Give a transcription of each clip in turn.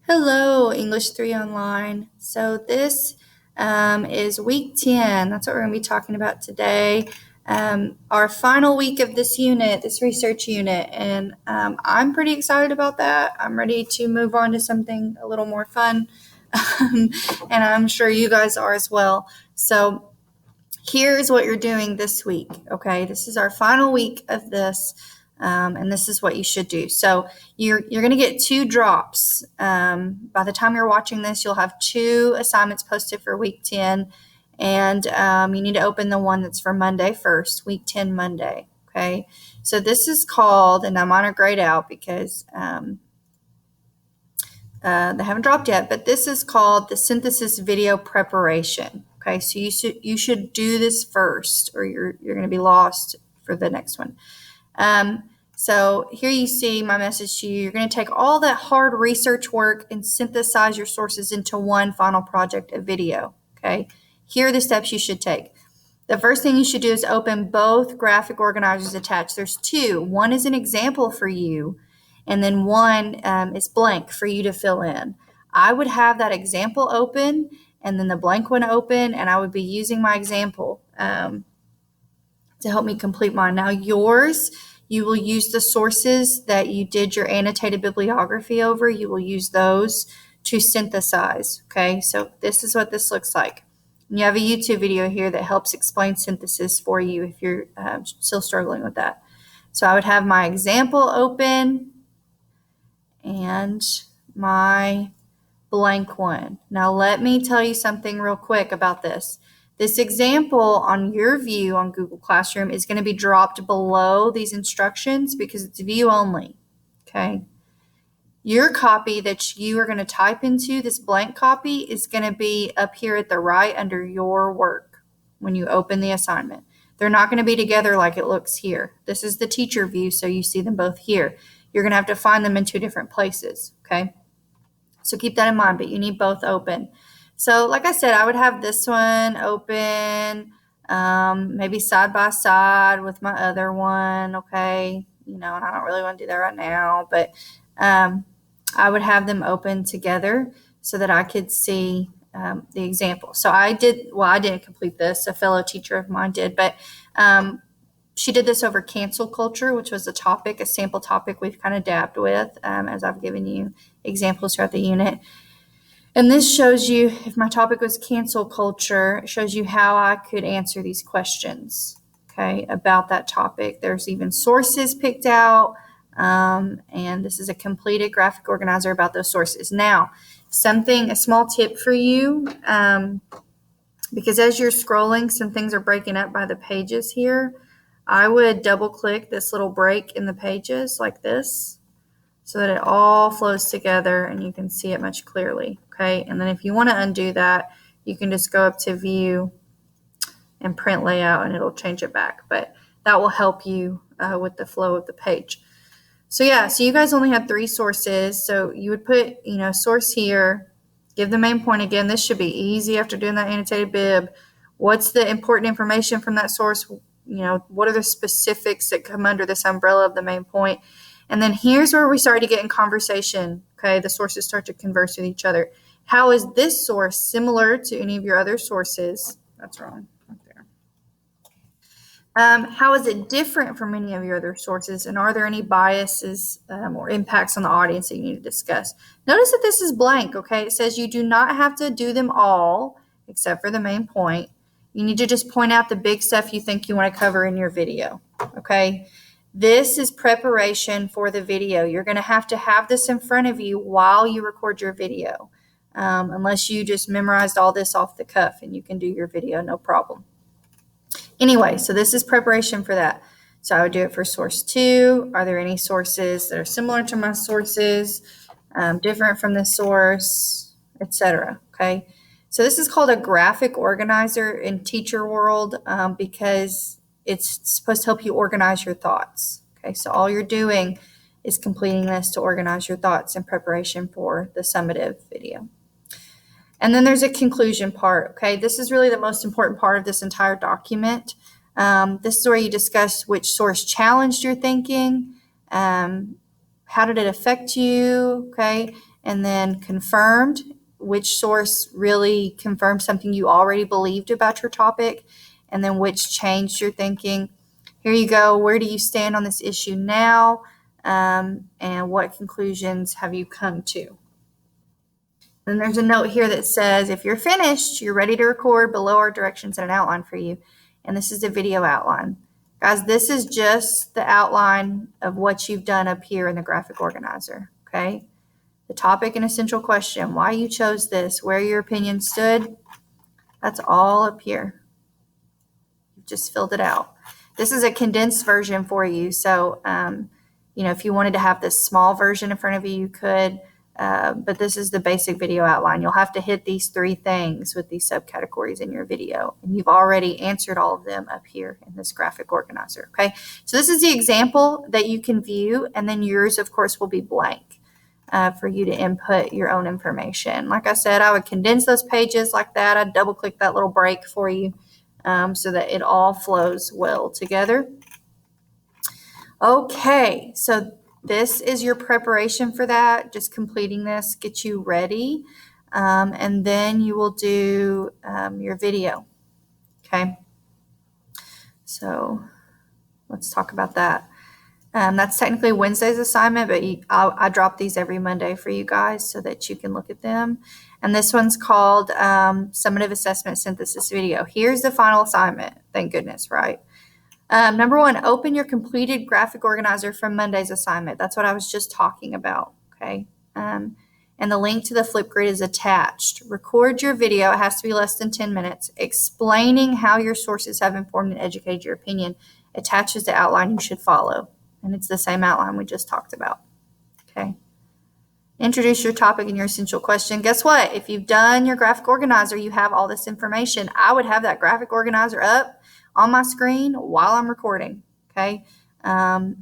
Hello, English 3 Online. So this is week 10. That's what we're going to be talking about today. Our final week of this unit, this research unit, and I'm pretty excited about that. I'm ready to move on to something a little more fun, and I'm sure you guys are as well. So here's what you're doing this week, okay? This is our final week of this, and this is what you should do. So you're going to get 2 drops. By the time you're watching this, you'll have 2 assignments posted for week 10, and you need to open the one that's for Monday first, week 10 Monday, okay? So this is called, and mine are grayed out because they haven't dropped yet, but this is called the synthesis video preparation. Okay, so you should do this first, or you're going to be lost for the next one. So here you see my message to you. You're going to take all that hard research work and synthesize your sources into one final project, a video. Okay, here are the steps you should take. The first thing you should do is open both graphic organizers attached. There's 2. One is an example for you, and then one is blank for you to fill in. I would have that example open and then the blank one open, and I would be using my example to help me complete mine. Now yours, you will use the sources that you did your annotated bibliography over. You will use those to synthesize, okay? So this is what this looks like. And you have a YouTube video here that helps explain synthesis for you if you're still struggling with that. So I would have my example open and my blank one. Now let me tell you something real quick about this. This example on your view on Google Classroom is going to be dropped below these instructions because it's view only, okay? Your copy that you are going to type into, this blank copy, is going to be up here at the right under your work when you open the assignment. They're not going to be together like it looks here. This is the teacher view, so you see them both here. You're going to have to find them in 2 different places, okay? So keep that in mind, but you need both open. So like I said, I would have this one open, maybe side by side with my other one, okay? You know, and I don't really want to do that right now, but I would have them open together so that I could see the example. So I didn't complete this. A fellow teacher of mine did, but she did this over cancel culture, which was a sample topic we've kind of dabbed with as I've given you examples throughout the unit. And this shows you, if my topic was cancel culture, it shows you how I could answer these questions, okay, about that topic. There's even sources picked out, and this is a completed graphic organizer about those sources. Now, a small tip for you, because as you're scrolling, some things are breaking up by the pages here. I would double click this little break in the pages like this so that it all flows together and you can see it much clearly, okay? And then if you want to undo that, you can just go up to view and print layout and it'll change it back. But that will help you with the flow of the page. So yeah, so you guys only had 3 sources. So you would put, source here, give the main point again. This should be easy after doing that annotated bib. What's the important information from that source? What are the specifics that come under this umbrella of the main point? And then here's where we start to get in conversation, okay? The sources start to converse with each other. How is this source similar to any of your other sources? That's wrong, right there. How is it different from any of your other sources? And are there any biases or impacts on the audience that you need to discuss? Notice that this is blank, okay? It says you do not have to do them all except for the main point. You need to just point out the big stuff you think you want to cover in your video, okay? This is preparation for the video. You're going to have this in front of you while you record your video, unless you just memorized all this off the cuff and you can do your video, no problem. Anyway, so this is preparation for that. So I would do it for source 2. Are there any sources that are similar to my sources, different from this source, etc.? Okay. So this is called a graphic organizer in teacher world because it's supposed to help you organize your thoughts. Okay, so all you're doing is completing this to organize your thoughts in preparation for the summative video. And then there's a conclusion part. Okay, this is really the most important part of this entire document. This is where you discuss which source challenged your thinking, how did it affect you, okay, and then confirmed, which source really confirmed something you already believed about your topic, and then which changed your thinking. Here you go. Where do you stand on this issue now? And what conclusions have you come to? Then there's a note here that says, if you're finished, you're ready to record. Below are directions and an outline for you. And this is a video outline. Guys, this is just the outline of what you've done up here in the graphic organizer, okay? The topic and essential question, why you chose this, where your opinion stood, that's all up here. You've just filled it out. This is a condensed version for you. So, if you wanted to have this small version in front of you, you could. But this is the basic video outline. You'll have to hit these 3 things with these subcategories in your video. And you've already answered all of them up here in this graphic organizer, okay? So this is the example that you can view, and then yours, of course, will be blank for you to input your own information. Like I said, I would condense those pages like that. I'd double-click that little break for you so that it all flows well together. Okay, so this is your preparation for that. Just completing this gets you ready. And then you will do your video. Okay. So let's talk about that. That's technically Wednesday's assignment, but I drop these every Monday for you guys so that you can look at them. And this one's called Summative Assessment Synthesis Video. Here's the final assignment. Thank goodness, right? Number 1, open your completed graphic organizer from Monday's assignment. That's what I was just talking about, okay? And the link to the Flipgrid is attached. Record your video. It has to be less than 10 minutes, explaining how your sources have informed and educated your opinion. Attaches the outline you should follow. And it's the same outline we just talked about, okay? Introduce your topic and your essential question. Guess what? If you've done your graphic organizer, you have all this information. I would have that graphic organizer up on my screen while I'm recording, okay?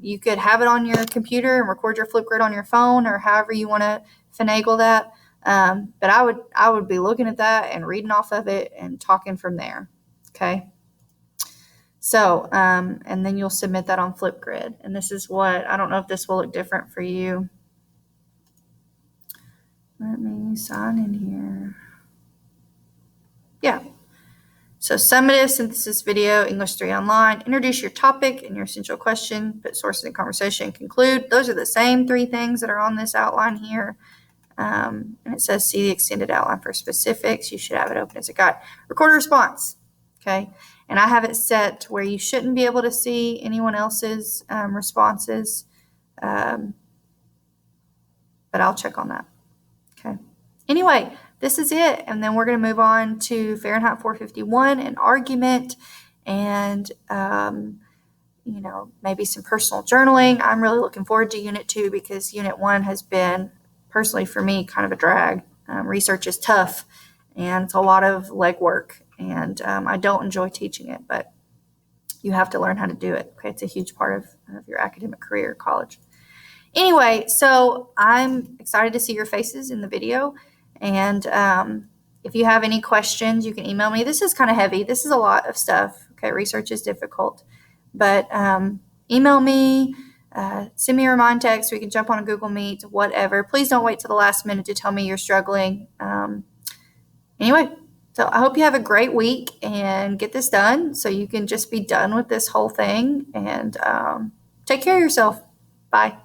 You could have it on your computer and record your Flipgrid on your phone or however you want to finagle that. But I would be looking at that and reading off of it and talking from there, okay? So, and then you'll submit that on Flipgrid. And this is what, I don't know if this will look different for you. Let me sign in here. Yeah. So summative synthesis video, English 3 online, introduce your topic and your essential question, put sources in conversation, conclude. Those are the same 3 things that are on this outline here. And it says see the extended outline for specifics. You should have it open as a guide. Record a response, okay? And I have it set to where you shouldn't be able to see anyone else's responses, but I'll check on that, okay? Anyway, this is it, and then we're going to move on to Fahrenheit 451, an argument, and maybe some personal journaling. I'm really looking forward to Unit 2 because Unit 1 has been, personally for me, kind of a drag. Research is tough, and it's a lot of legwork, and I don't enjoy teaching it, but you have to learn how to do it. Okay, it's a huge part of your academic career at college. Anyway, so I'm excited to see your faces in the video. And if you have any questions, you can email me. This is kind of heavy. This is a lot of stuff. Okay, research is difficult. But email me, send me a remind text. We can jump on a Google Meet, whatever. Please don't wait till the last minute to tell me you're struggling. Anyway, so I hope you have a great week and get this done so you can just be done with this whole thing. And take care of yourself. Bye.